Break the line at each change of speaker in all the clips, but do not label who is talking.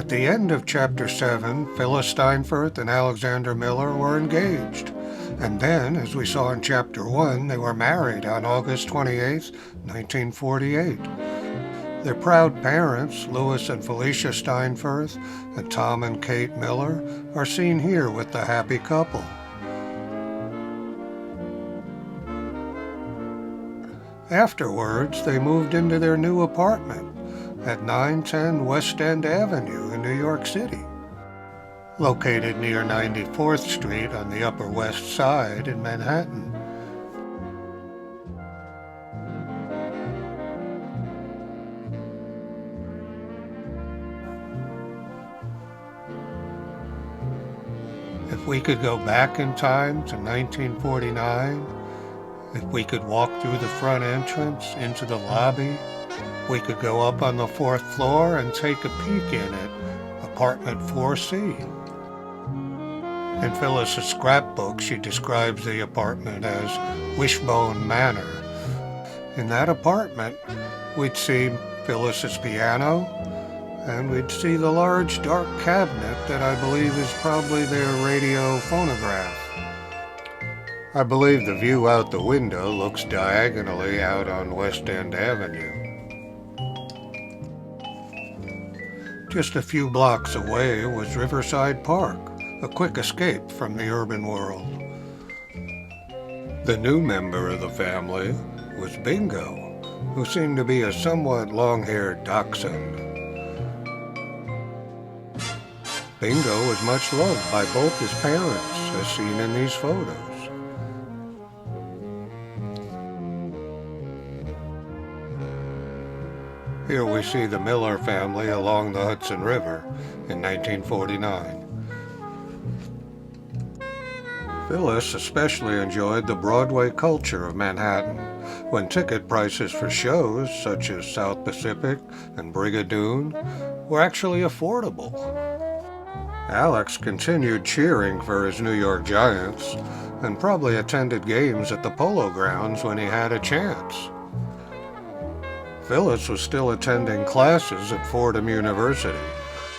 At the end of Chapter 7, Phyllis Steinfurth and Alexander Miller were engaged. And then, as we saw in Chapter 1, they were married on August 28, 1948. Their proud parents, Louis and Felicia Steinfurth, and Tom and Kate Miller, are seen here with the happy couple. Afterwards, they moved into their new apartment at 910 West End Avenue in New York City, located near 94th Street on the Upper West Side in Manhattan. If we could go back in time to 1949, if we could walk through the front entrance into the lobby, we could go up on the 4th floor and take a peek in at apartment 4C. In Phyllis's scrapbook, she describes the apartment as Wishbone Manor. In that apartment, we'd see Phyllis's piano, and we'd see the large dark cabinet that I believe is probably their radio phonograph. I believe the view out the window looks diagonally out on West End Avenue. Just a few blocks away was Riverside Park, a quick escape from the urban world. The new member of the family was Bingo, who seemed to be a somewhat long-haired dachshund. Bingo was much loved by both his parents, as seen in these photos. Here we see the Miller family along the Hudson River in 1949. Phyllis especially enjoyed the Broadway culture of Manhattan, when ticket prices for shows such as South Pacific and Brigadoon were actually affordable. Alex continued cheering for his New York Giants and probably attended games at the Polo Grounds when he had a chance. Phyllis was still attending classes at Fordham University,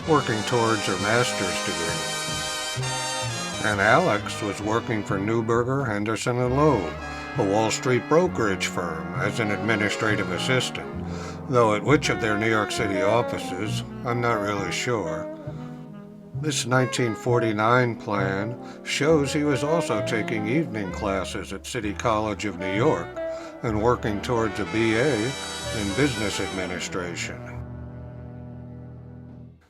working towards her master's degree. And Alex was working for Neuberger, Henderson & Loeb, a Wall Street brokerage firm, as an administrative assistant, though at which of their New York City offices, I'm not really sure. This 1949 plan shows he was also taking evening classes at City College of New York and working towards a BA in business administration.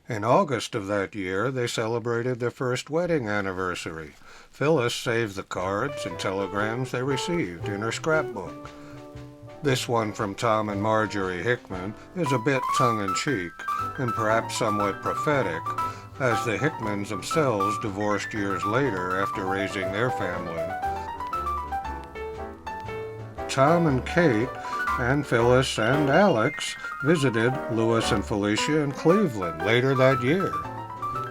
In August of that year, they celebrated their first wedding anniversary. Phyllis saved the cards and telegrams they received in her scrapbook. This one from Tom and Marjorie Hickman is a bit tongue-in-cheek and perhaps somewhat prophetic, as the Hickmans themselves divorced years later after raising their family. Tom and Kate and Phyllis and Alex visited Louis and Felicia in Cleveland later that year.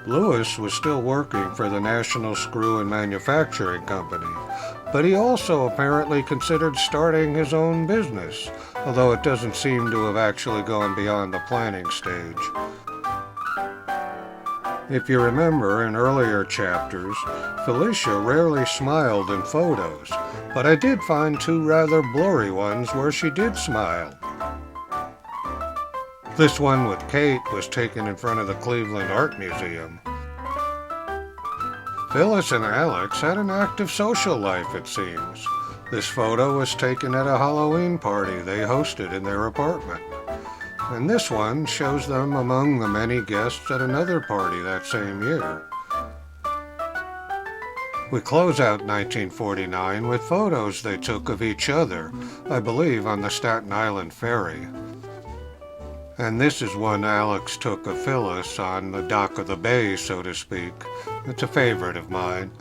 Louis was still working for the National Screw and Manufacturing Company, but he also apparently considered starting his own business, although it doesn't seem to have actually gone beyond the planning stage. If you remember in earlier chapters, Felicia rarely smiled in photos, but I did find two rather blurry ones where she did smile. This one with Kate was taken in front of the Cleveland Art Museum. Phyllis and Alex had an active social life, it seems. This photo was taken at a Halloween party they hosted in their apartment. And this one shows them among the many guests at another party that same year. We close out 1949 with photos they took of each other, I believe on the Staten Island ferry. And this is one Alex took of Phyllis on the dock of the bay, so to speak. It's a favorite of mine.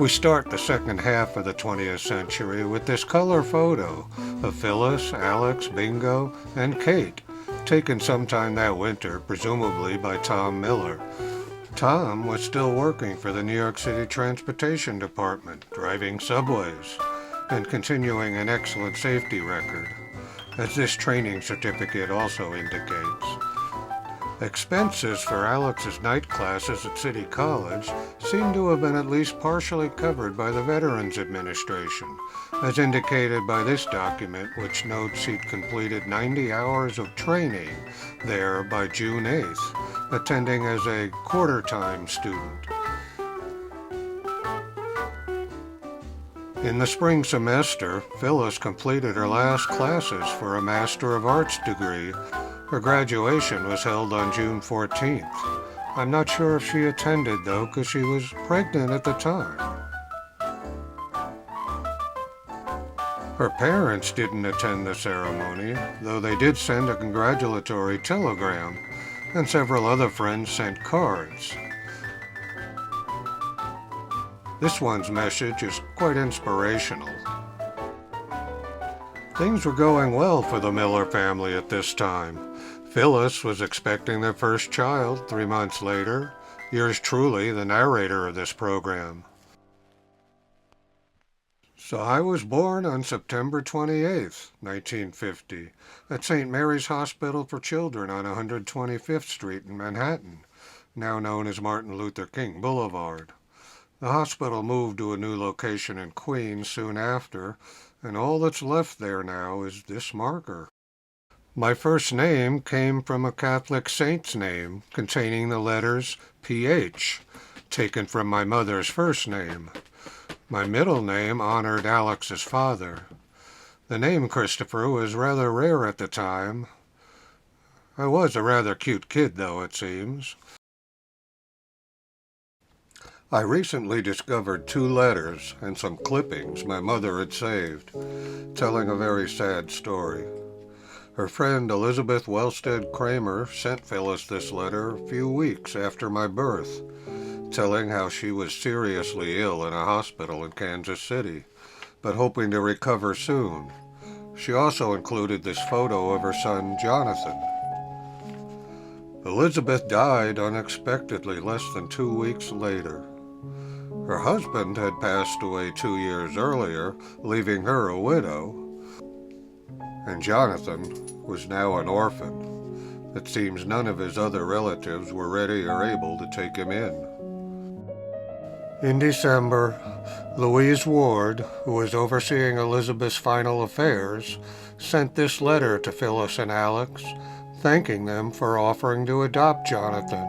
We start the second half of the 20th century with this color photo of Phyllis, Alex, Bingo, and Kate, taken sometime that winter, presumably by Tom Miller. Tom was still working for the New York City Transportation Department, driving subways, and continuing an excellent safety record, as this training certificate also indicates. Expenses for Alex's night classes at City College seem to have been at least partially covered by the Veterans Administration, as indicated by this document, which notes he'd completed 90 hours of training there by June 8th, attending as a quarter-time student. In the spring semester, Phyllis completed her last classes for a Master of Arts degree. Her graduation was held on June 14th. I'm not sure if she attended, though, because she was pregnant at the time. Her parents didn't attend the ceremony, though they did send a congratulatory telegram, and several other friends sent cards. This one's message is quite inspirational. Things were going well for the Miller family at this time. Phyllis was expecting their first child 3 months later. Yours truly, the narrator of this program. So I was born on September 28th, 1950, at St. Mary's Hospital for Children on 125th Street in Manhattan, now known as Martin Luther King Boulevard. The hospital moved to a new location in Queens soon after, and all that's left there now is this marker. My first name came from a Catholic saint's name containing the letters PH, taken from my mother's first name. My middle name honored Alex's father. The name Christopher was rather rare at the time. I was a rather cute kid, though, it seems. I recently discovered 2 letters and some clippings my mother had saved, telling a very sad story. Her friend Elizabeth Wellstead Kramer sent Phyllis this letter a few weeks after my birth, telling how she was seriously ill in a hospital in Kansas City, but hoping to recover soon. She also included this photo of her son Jonathan. Elizabeth died unexpectedly less than 2 weeks later. Her husband had passed away 2 years earlier, leaving her a widow, and Jonathan was now an orphan. It seems none of his other relatives were ready or able to take him in. In December, Louise Ward, who was overseeing Elizabeth's final affairs, sent this letter to Phyllis and Alex, thanking them for offering to adopt Jonathan.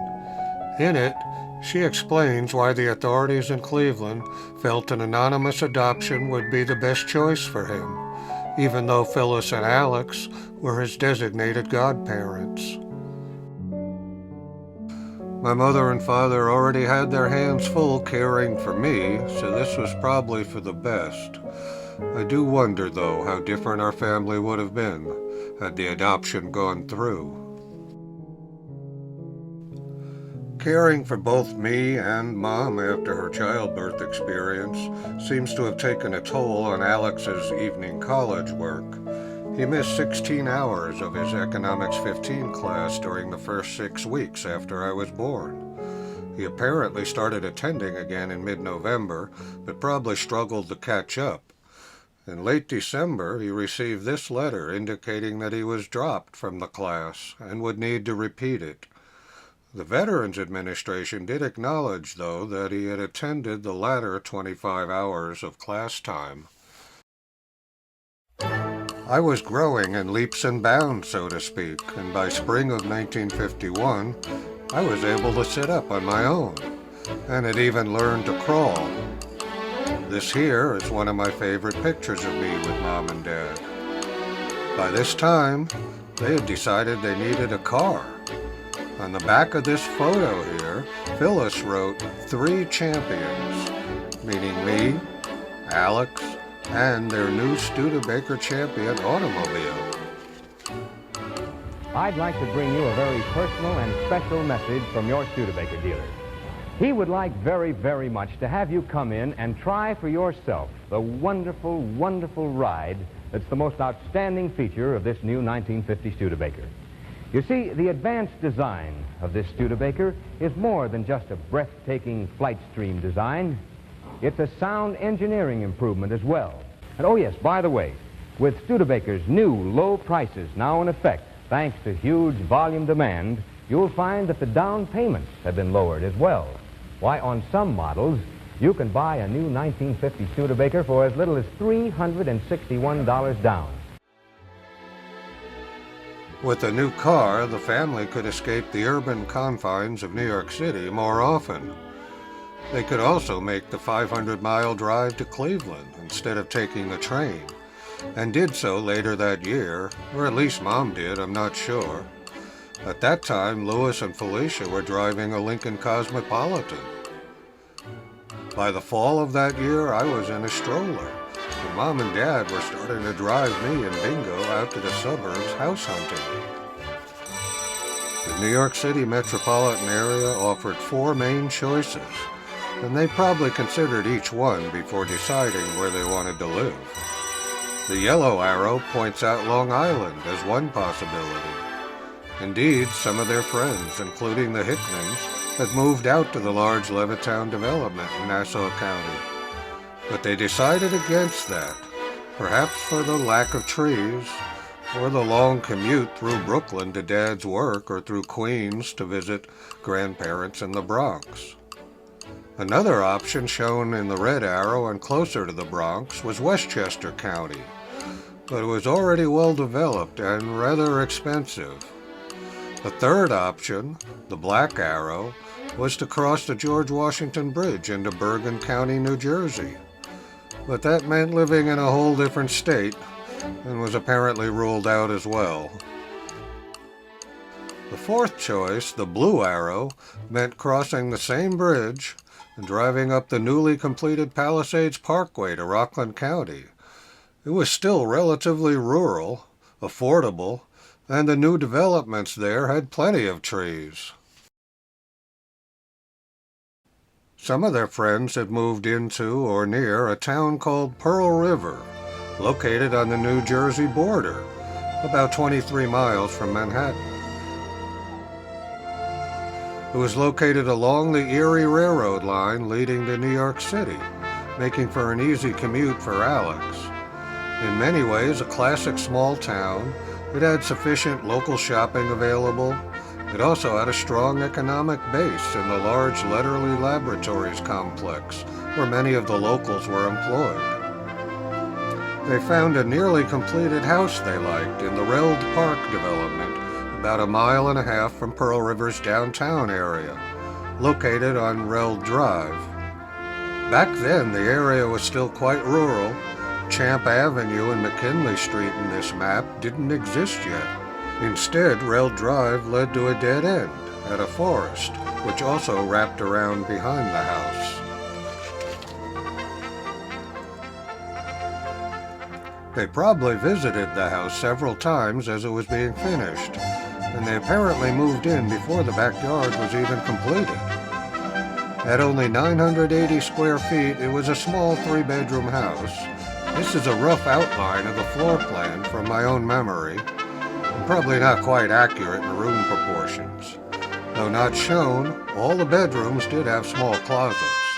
In it, she explains why the authorities in Cleveland felt an anonymous adoption would be the best choice for him, even though Phyllis and Alex were his designated godparents. My mother and father already had their hands full caring for me, so this was probably for the best. I do wonder, though, how different our family would have been had the adoption gone through. Caring for both me and Mom after her childbirth experience seems to have taken a toll on Alex's evening college work. He missed 16 hours of his Economics 15 class during the first 6 weeks after I was born. He apparently started attending again in mid-November, but probably struggled to catch up. In late December, he received this letter indicating that he was dropped from the class and would need to repeat it. The Veterans Administration did acknowledge, though, that he had attended the latter 25 hours of class time. I was growing in leaps and bounds, so to speak, and by spring of 1951, I was able to sit up on my own, and had even learned to crawl. This here is one of my favorite pictures of me with Mom and Dad. By this time, they had decided they needed a car. On the back of this photo here, Phyllis wrote 3 champions, meaning me, Alex, and their new Studebaker Champion automobile.
I'd like to bring you a very personal and special message from your Studebaker dealer. He would like very, very much to have you come in and try for yourself the wonderful, wonderful ride that's the most outstanding feature of this new 1950 Studebaker. You see, the advanced design of this Studebaker is more than just a breathtaking flight stream design. It's a sound engineering improvement as well. And oh yes, by the way, with Studebaker's new low prices now in effect, thanks to huge volume demand, you'll find that the down payments have been lowered as well. Why, on some models, you can buy a new 1950 Studebaker for as little as $361 down.
With a new car, the family could escape the urban confines of New York City more often. They could also make the 500-mile drive to Cleveland instead of taking the train, and did so later that year, or at least Mom did, I'm not sure. At that time, Louis and Felicia were driving a Lincoln Cosmopolitan. By the fall of that year, I was in a stroller, and Mom and Dad were starting to drive me and Bingo out to the suburbs house hunting. The New York City metropolitan area offered 4 main choices, and they probably considered each one before deciding where they wanted to live. The yellow arrow points out Long Island as one possibility. Indeed, some of their friends, including the Hickmans, had moved out to the large Levittown development in Nassau County. But they decided against that, perhaps for the lack of trees, or the long commute through Brooklyn to Dad's work, or through Queens to visit grandparents in the Bronx. Another option shown in the red arrow and closer to the Bronx was Westchester County, but it was already well developed and rather expensive. The third option, the black arrow, was to cross the George Washington Bridge into Bergen County, New Jersey. But that meant living in a whole different state, and was apparently ruled out as well. The fourth choice, the blue arrow, meant crossing the same bridge and driving up the newly completed Palisades Parkway to Rockland County. It was still relatively rural, affordable, and the new developments there had plenty of trees. Some of their friends had moved into or near a town called Pearl River, located on the New Jersey border, about 23 miles from Manhattan. It was located along the Erie Railroad line leading to New York City, making for an easy commute for Alex. In many ways, a classic small town, it had sufficient local shopping available. It also had a strong economic base in the large Letterly Laboratories complex, where many of the locals were employed. They found a nearly completed house they liked in the Reld Park development, about 1.5 miles from Pearl River's downtown area, located on Reld Drive. Back then, the area was still quite rural. Champ Avenue and McKinley Street in this map didn't exist yet. Instead, Reld Drive led to a dead end at a forest, which also wrapped around behind the house. They probably visited the house several times as it was being finished, and they apparently moved in before the backyard was even completed. At only 980 square feet, it was a small 3-bedroom house. This is a rough outline of the floor plan from my own memory, and probably not quite accurate in room proportions. Though not shown, all the bedrooms did have small closets.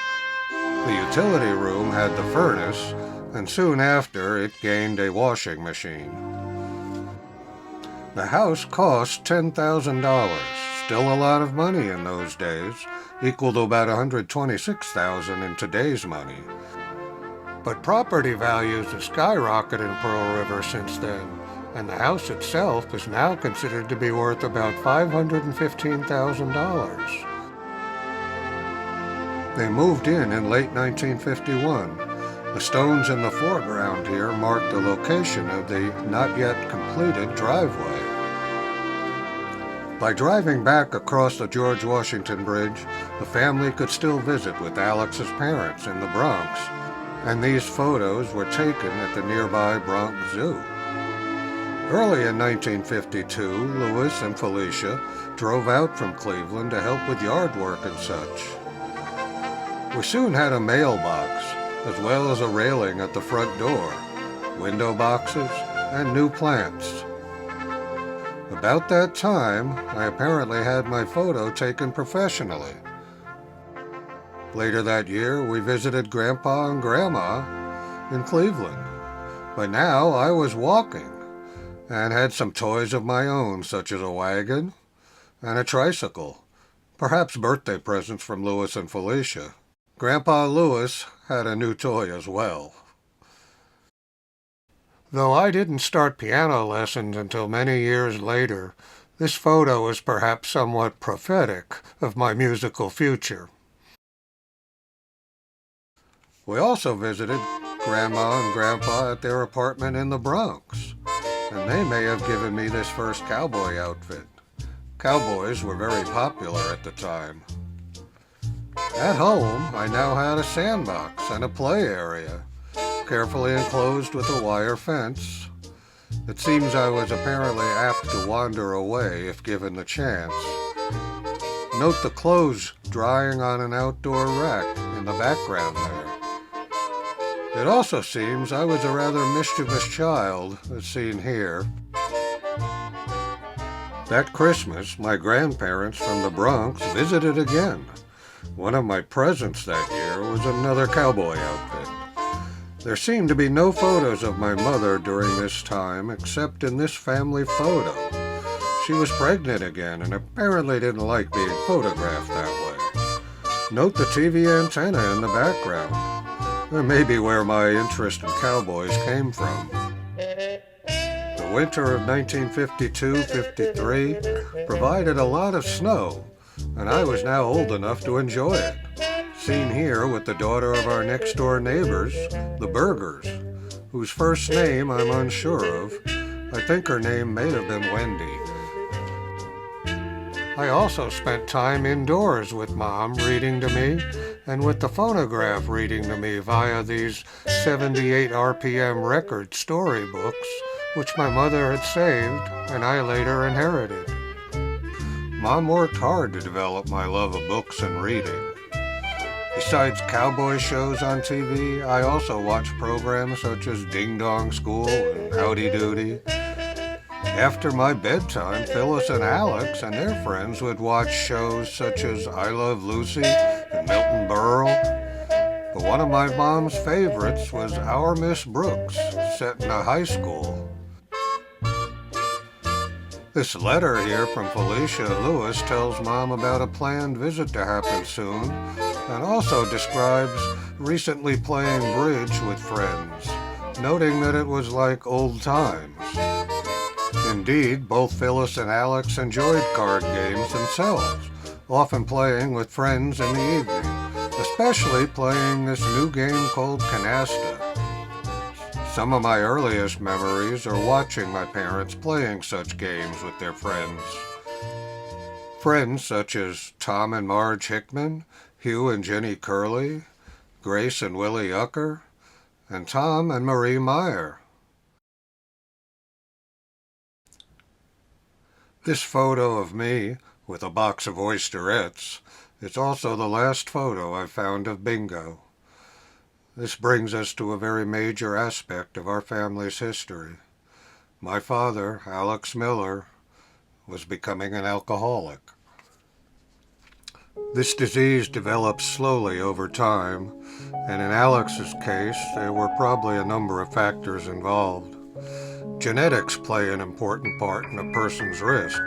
The utility room had the furnace, and soon after it gained a washing machine. The house cost $10,000, still a lot of money in those days, equal to about $126,000 in today's money. But property values have skyrocketed in Pearl River since then, and the house itself is now considered to be worth about $515,000. They moved in late 1951. The stones in the foreground here mark the location of the not yet completed driveway. By driving back across the George Washington Bridge, the family could still visit with Alex's parents in the Bronx, and these photos were taken at the nearby Bronx Zoo. Early in 1952, Louis and Felicia drove out from Cleveland to help with yard work and such. We soon had a mailbox, as well as a railing at the front door, window boxes, and new plants. About that time, I apparently had my photo taken professionally. Later that year, we visited Grandpa and Grandma in Cleveland. By now, I was walking and had some toys of my own, such as a wagon, and a tricycle, perhaps birthday presents from Louis and Felicia. Grandpa Louis had a new toy as well. Though I didn't start piano lessons until many years later, this photo is perhaps somewhat prophetic of my musical future. We also visited Grandma and Grandpa at their apartment in the Bronx, and they may have given me this first cowboy outfit. Cowboys were very popular at the time. At home, I now had a sandbox and a play area, carefully enclosed with a wire fence. It seems I was apparently apt to wander away if given the chance. Note the clothes drying on an outdoor rack in the background there. It also seems I was a rather mischievous child, as seen here. That Christmas, my grandparents from the Bronx visited again. One of my presents that year was another cowboy outfit. There seemed to be no photos of my mother during this time except in this family photo. She was pregnant again and apparently didn't like being photographed that way. Note the TV antenna in the background. That may be where my interest in cowboys came from. The winter of 1952-53 provided a lot of snow, and I was now old enough to enjoy it. Seen here with the daughter of our next-door neighbors, the Burgers, whose first name I'm unsure of. I think her name may have been Wendy. I also spent time indoors with Mom reading to me, and with the phonograph reading to me via these 78 RPM record storybooks, which my mother had saved and I later inherited. Mom worked hard to develop my love of books and reading. Besides cowboy shows on TV, I also watched programs such as Ding Dong School and Howdy Doody. After my bedtime, Phyllis and Alex and their friends would watch shows such as I Love Lucy and Milton Berle. But one of my mom's favorites was Our Miss Brooks, set in a high school. This letter here from Felicia Lewis tells Mom about a planned visit to happen soon, and also describes recently playing bridge with friends, noting that it was like old times. Indeed, both Phyllis and Alex enjoyed card games themselves, often playing with friends in the evening, especially playing this new game called Canasta. Some of my earliest memories are watching my parents playing such games with their friends. Friends such as Tom and Marge Hickman, Hugh and Jenny Curley, Grace and Willie Ucker, and Tom and Marie Meyer. This photo of me with a box of oysterettes is also the last photo I found of Bingo. This brings us to a very major aspect of our family's history. My father, Alex Miller, was becoming an alcoholic. This disease develops slowly over time, and in Alex's case, there were probably a number of factors involved. Genetics play an important part in a person's risk.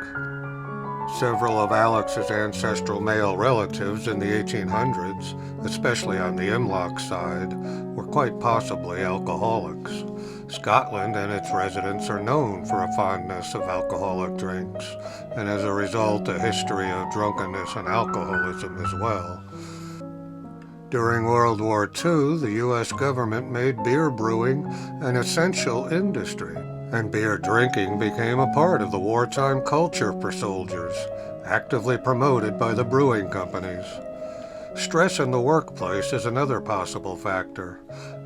Several of Alex's ancestral male relatives in the 1800s, especially on the Imlach side, were quite possibly alcoholics. Scotland and its residents are known for a fondness of alcoholic drinks, and as a result, a history of drunkenness and alcoholism as well. During World War II, the U.S. government made beer brewing an essential industry, and beer drinking became a part of the wartime culture for soldiers, actively promoted by the brewing companies. Stress in the workplace is another possible factor.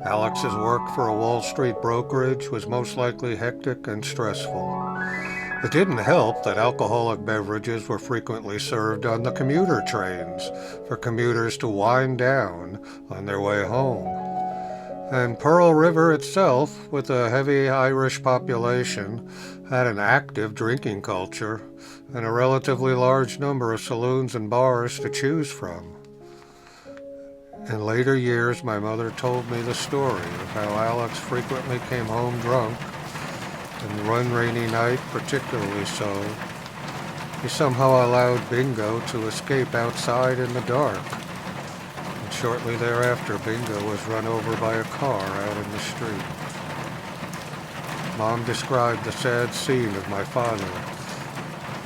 Alex's work for a Wall Street brokerage was most likely hectic and stressful. It didn't help that alcoholic beverages were frequently served on the commuter trains for commuters to wind down on their way home. And Pearl River itself, with a heavy Irish population, had an active drinking culture and a relatively large number of saloons and bars to choose from. In later years, my mother told me the story of how Alex frequently came home drunk, and one rainy night particularly so, He somehow allowed Bingo to escape outside in the dark. And shortly thereafter, Bingo was run over by a car out in the street. Mom described the sad scene of my father,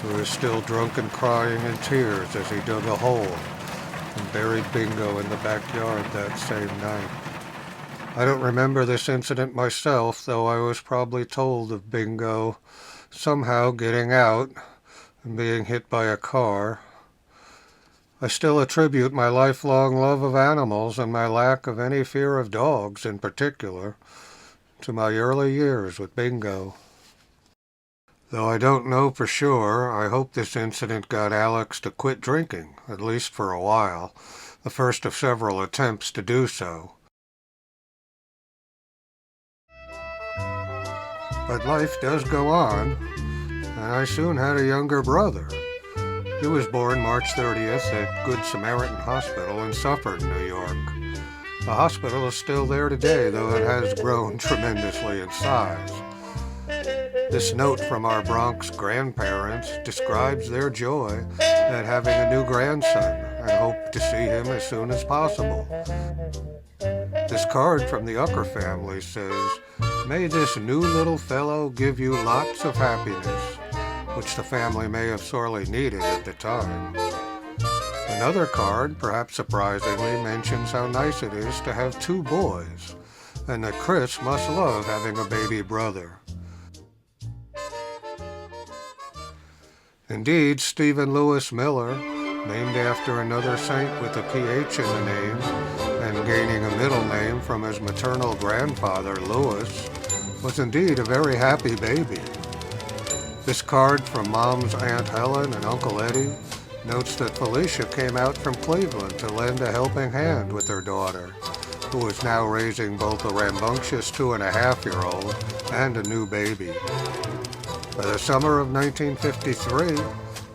who is still drunk and crying in tears as he dug a hole and buried Bingo in the backyard that same night. I don't remember this incident myself, though I was probably told of Bingo somehow getting out and being hit by a car. I still attribute my lifelong love of animals and my lack of any fear of dogs in particular to my early years with Bingo. Though I don't know for sure, I hope this incident got Alex to quit drinking, at least for a while, the first of several attempts to do so. But life does go on, and I soon had a younger brother. He was born March 30th at Good Samaritan Hospital in Suffern, New York. The hospital is still there today, though it has grown tremendously in size. This note from our Bronx grandparents describes their joy at having a new grandson and hope to see him as soon as possible. This card from the Ucker family says, "May this new little fellow give you lots of happiness," which the family may have sorely needed at the time. Another card, perhaps surprisingly, mentions how nice it is to have two boys, and that Chris must love having a baby brother. Indeed, Stephen Lewis Miller, named after another saint with a PH in the name, and gaining a middle name from his maternal grandfather, Lewis, was indeed a very happy baby. This card from Mom's Aunt Helen and Uncle Eddie notes that Felicia came out from Cleveland to lend a helping hand with her daughter, who is now raising both a rambunctious 2.5-year-old and a new baby. By the summer of 1953,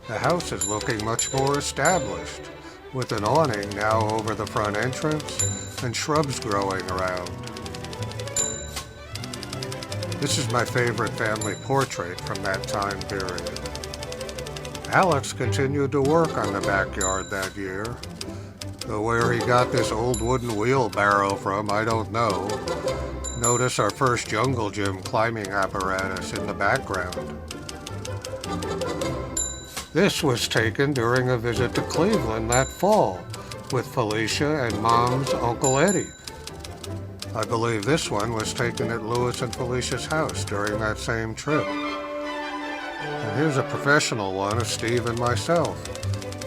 the house is looking much more established, with an awning now over the front entrance and shrubs growing around. This is my favorite family portrait from that time period. Alex continued to work on the backyard that year, though where he got this old wooden wheelbarrow from, I don't know. Notice our first jungle gym climbing apparatus in the background. This was taken during a visit to Cleveland that fall with Felicia and Mom's Uncle Eddie. I believe this one was taken at Louis and Felicia's house during that same trip. And here's a professional one of Steve and myself,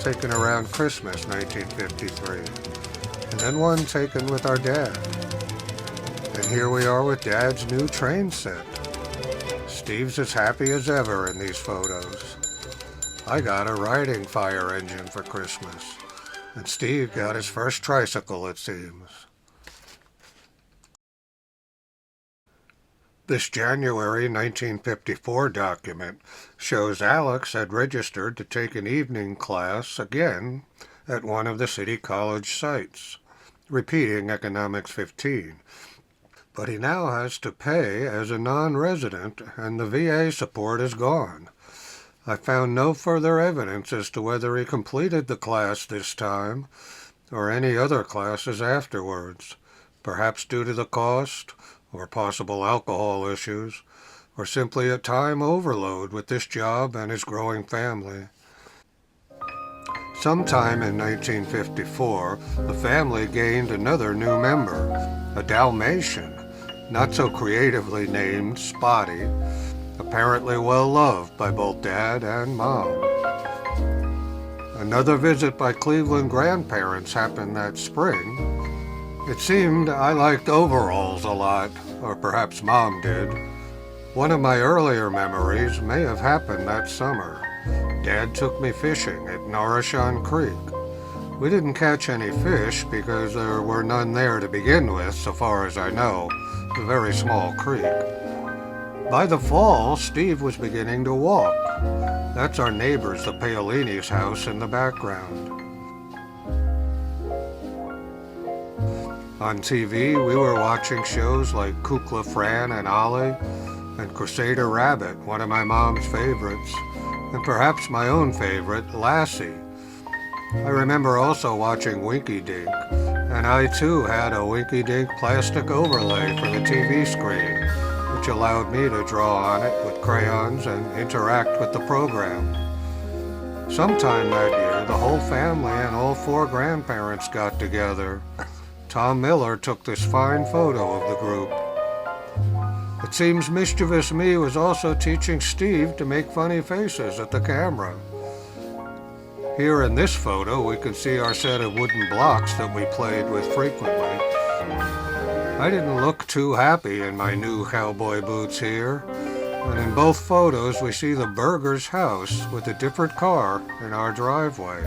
taken around Christmas 1953, and then one taken with our dad. And here we are with Dad's new train set. Steve's as happy as ever in these photos. I got a riding fire engine for Christmas, and Steve got his first tricycle, it seems. This January 1954 document shows Alex had registered to take an evening class again at one of the City College sites, repeating Economics 15. But he now has to pay as a non-resident, and the VA support is gone. I found no further evidence as to whether he completed the class this time or any other classes afterwards, perhaps due to the cost or possible alcohol issues, or simply a time overload with this job and his growing family. Sometime in 1954, the family gained another new member, a Dalmatian, not so creatively named Spotty, apparently well loved by both Dad and Mom. Another visit by Cleveland grandparents happened that spring. It seemed I liked overalls a lot, or perhaps Mom did. One of my earlier memories may have happened that summer. Dad took me fishing at Norrishawn Creek. We didn't catch any fish because there were none there to begin with, so far as I know, a very small creek. By the fall, Steve was beginning to walk. That's our neighbors, the Paolini's house in the background. On TV, we were watching shows like Kukla, Fran, and Ollie, and Crusader Rabbit, one of my mom's favorites, and perhaps my own favorite, Lassie. I remember also watching Winky Dink, and I too had a Winky Dink plastic overlay for the TV screen, which allowed me to draw on it with crayons and interact with the program. Sometime that year, the whole family and all 4 grandparents got together. Tom Miller took this fine photo of the group. It seems mischievous me was also teaching Steve to make funny faces at the camera. Here in this photo, we can see our set of wooden blocks that we played with frequently. I didn't look too happy in my new cowboy boots here, and in both photos we see the Burgers' house with a different car in our driveway.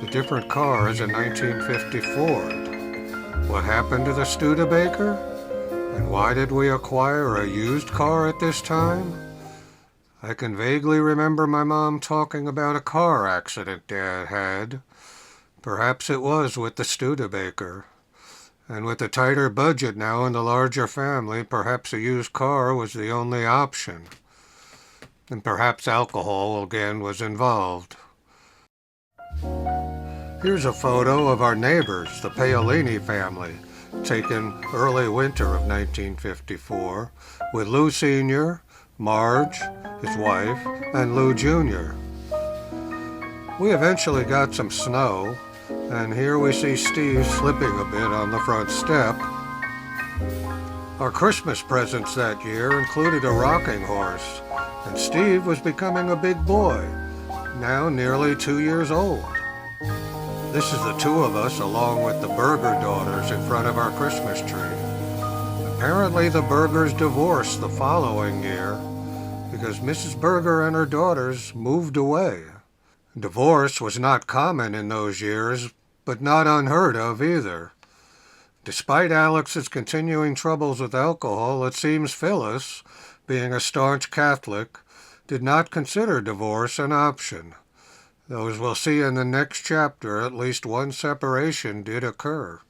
The different car is a 1950 Ford. What happened to the Studebaker? And why did we acquire a used car at this time? I can vaguely remember my mom talking about a car accident Dad had. Perhaps it was with the Studebaker. And with a tighter budget now and the larger family, perhaps a used car was the only option. And perhaps alcohol again was involved. Here's a photo of our neighbors, the Paolini family, taken early winter of 1954, with Lou Sr., Marge, his wife, and Lou Jr. We eventually got some snow, and here we see Steve slipping a bit on the front step. Our Christmas presents that year included a rocking horse, and Steve was becoming a big boy, now nearly 2 years old. This is the 2 of us along with the Berger daughters in front of our Christmas tree. Apparently the Bergers divorced the following year because Mrs. Berger and her daughters moved away. Divorce was not common in those years, but not unheard of either. Despite Alex's continuing troubles with alcohol, it seems Phyllis, being a staunch Catholic, did not consider divorce an option. Though, as we'll see in the next chapter, at least one separation did occur.